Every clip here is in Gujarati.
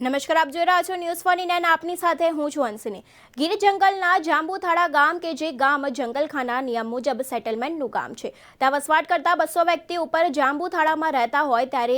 નમસ્કાર, આપ જોઈ રહ્યા છો ન્યૂઝ ફોર ઇન્ડિયા અને આપની સાથે હું છું અંશની। ગીર જંગલના જાંબુથાળા ગામ કે જે ગામ જંગલખાના નિયમ મુજબ સેટલમેન્ટનું ગામ છે, ત્યાં વસવાટ કરતા 200 વ્યક્તિ ઉપર જાંબુથાળામાં રહેતા હોય ત્યારે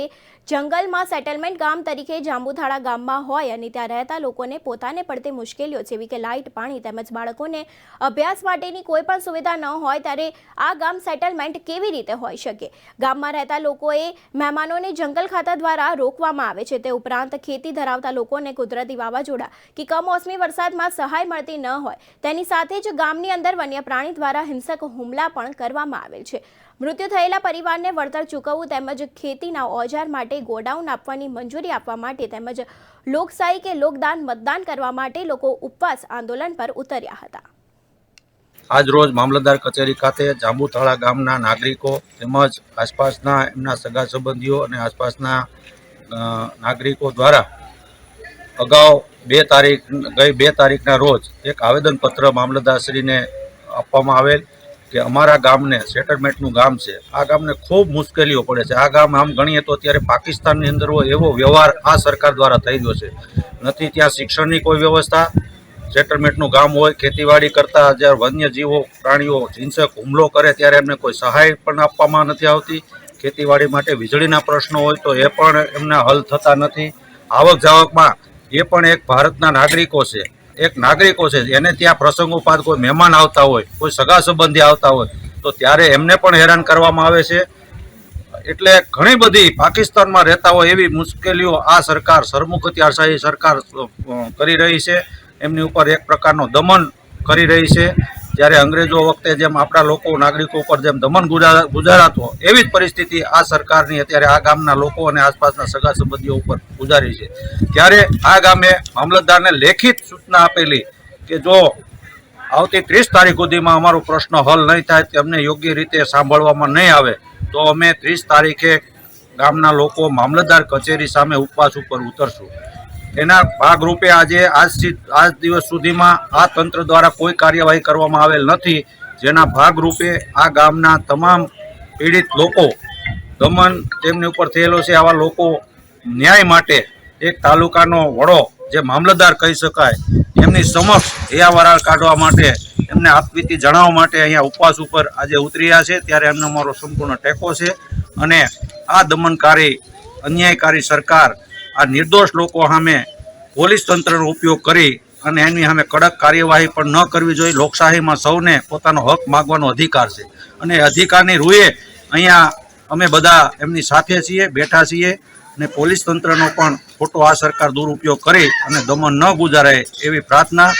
જંગલમાં સેટલમેન્ટ ગામ તરીકે જાંબુથાળા ગામમાં હોય અને ત્યાં રહેતા લોકોને પોતાને પડતી મુશ્કેલીઓ જેવી કે લાઇટ, પાણી તેમજ બાળકોને અભ્યાસ માટેની કોઈ પણ સુવિધા ન હોય ત્યારે આ ગામ સેટલમેન્ટ કેવી રીતે હોઈ શકે? ગામમાં રહેતા લોકોએ મહેમાનોને જંગલ ખાતા દ્વારા રોકવામાં આવે છે। તે ઉપરાંત ખેતી ધરાવતા લોકોને કુદરતી વાવાઝોડા કે કમોસમી વરસાદમાં સહાય મળતી ન હોય તેની સાથે જ ગામની અંદર વન્ય પ્રાણી દ્વારા હિંસક હુમલા પણ કરવામાં આવેલ છે। મૃત્યુ થયેલા પરિવારને વળતર ચૂકવવું તેમજ ખેતીના ઓજાર માટે ગોડાઉન આપવાની મંજૂરી આપવા માટે તેમજ લોકશાહી કે લોકદાન મતદાન કરવા માટે લોકો ઉપવાસ આંદોલન પર ઉતર્યા હતા। આજ રોજ મામલતદાર કચેરી ખાતે જાંબુથાળા ગામના નાગરિકો તેમજ આસપાસના એમના સગા સંબંધીઓ અને આસપાસના નાગરિકો દ્વારા અગાઉ ગઈ 2 તારીખના રોજ એક આવેદનપત્ર મામલતદારશ્રીને આપવામાં આવેલ કે અમારા ગામને સેટલમેન્ટનું ગામ છે, આ ગામને ખૂબ મુશ્કેલીઓ પડે છે। આ ગામ આમ ગણીએ તો અત્યારે પાકિસ્તાનની અંદર હોય એવો વ્યવહાર આ સરકાર દ્વારા થઈ ગયો છે। નથી ત્યાં શિક્ષણની કોઈ વ્યવસ્થા, સેટલમેન્ટનું ગામ હોય, ખેતીવાડી કરતા જ્યારે વન્યજીવો પ્રાણીઓ હિંસક હુમલો કરે ત્યારે એમને કોઈ સહાય પણ આપવામાં નથી આવતી। ખેતીવાડી માટે વીજળીના પ્રશ્નો હોય તો એ પણ એમના હલ થતા નથી। આવક જાવકમાં એ પણ એક ભારતના નાગરિકો છે, એને ત્યાં પ્રસંગોપાત કોઈ મહેમાન આવતા હોય, કોઈ સગા સંબંધી આવતા હોય તો ત્યારે એમને પણ હેરાન કરવામાં આવે છે। એટલે ઘણી બધી પાકિસ્તાનમાં રહેતા હોય એવી મુશ્કેલીઓ આ સરકાર સરમુખત્યારશાહી સરકાર કરી રહી છે। એમની ઉપર એક પ્રકારનો દમન કરી રહી છે। જ્યારે અંગ્રેજો વખતે જેમ આપણા લોકો નાગરિકો ઉપર જેમ દમન ગુજારાતો એવી જ પરિસ્થિતિ આ સરકારની અત્યારે આ ગામના લોકો અને આસપાસના સગા સંબંધીઓ ઉપર ગુજારી છે। ત્યારે આ ગામે મામલતદારને લેખિત સૂચના આપેલી કે જો આવતી 30 તારીખ સુધીમાં અમારો પ્રશ્ન હલ નહીં થાય, તેમને યોગ્ય રીતે સાંભળવામાં નહીં આવે તો અમે 30 તારીખે ગામના લોકો મામલતદાર કચેરી સામે ઉપવાસ ઉપર ઉતરશું। એના ભાગરૂપે આજ દિવસ સુધીમાં આ તંત્ર દ્વારા કોઈ કાર્યવાહી કરવામાં આવેલ નથી, જેના ભાગરૂપે આ ગામના તમામ પીડિત લોકો દમન તેમની ઉપર થયેલો છે, આવા લોકો ન્યાય માટે એક તાલુકાનો વડો જે મામલતદાર કહી શકાય એમની સમક્ષ હૈયાવરાળ કાઢવા માટે એમને આપવીતી જણાવવા માટે અહીંયા ઉપવાસ ઉપર આજે ઉતર્યા છે। ત્યારે એમને અમારો સંપૂર્ણ ટેકો છે અને આ દમનકારી અન્યાયકારી સરકાર આ નિર્દોષ લોકો સામે પોલીસ તંત્રનો ઉપયોગ કરી અને એની સામે કડક કાર્યવાહી પણ ન કરવી જોઈએ। લોકશાહીમાં સૌને પોતાનો હક માગવાનો અધિકાર છે અને અધિકારની રૂએ અહીંયા અમે બધા એમની સાથે છીએ, બેઠા છીએ અને પોલીસ તંત્રનો પણ ખોટો આ સરકાર દુરુપયોગ કરી અને દમન ન ગુજારે એવી પ્રાર્થના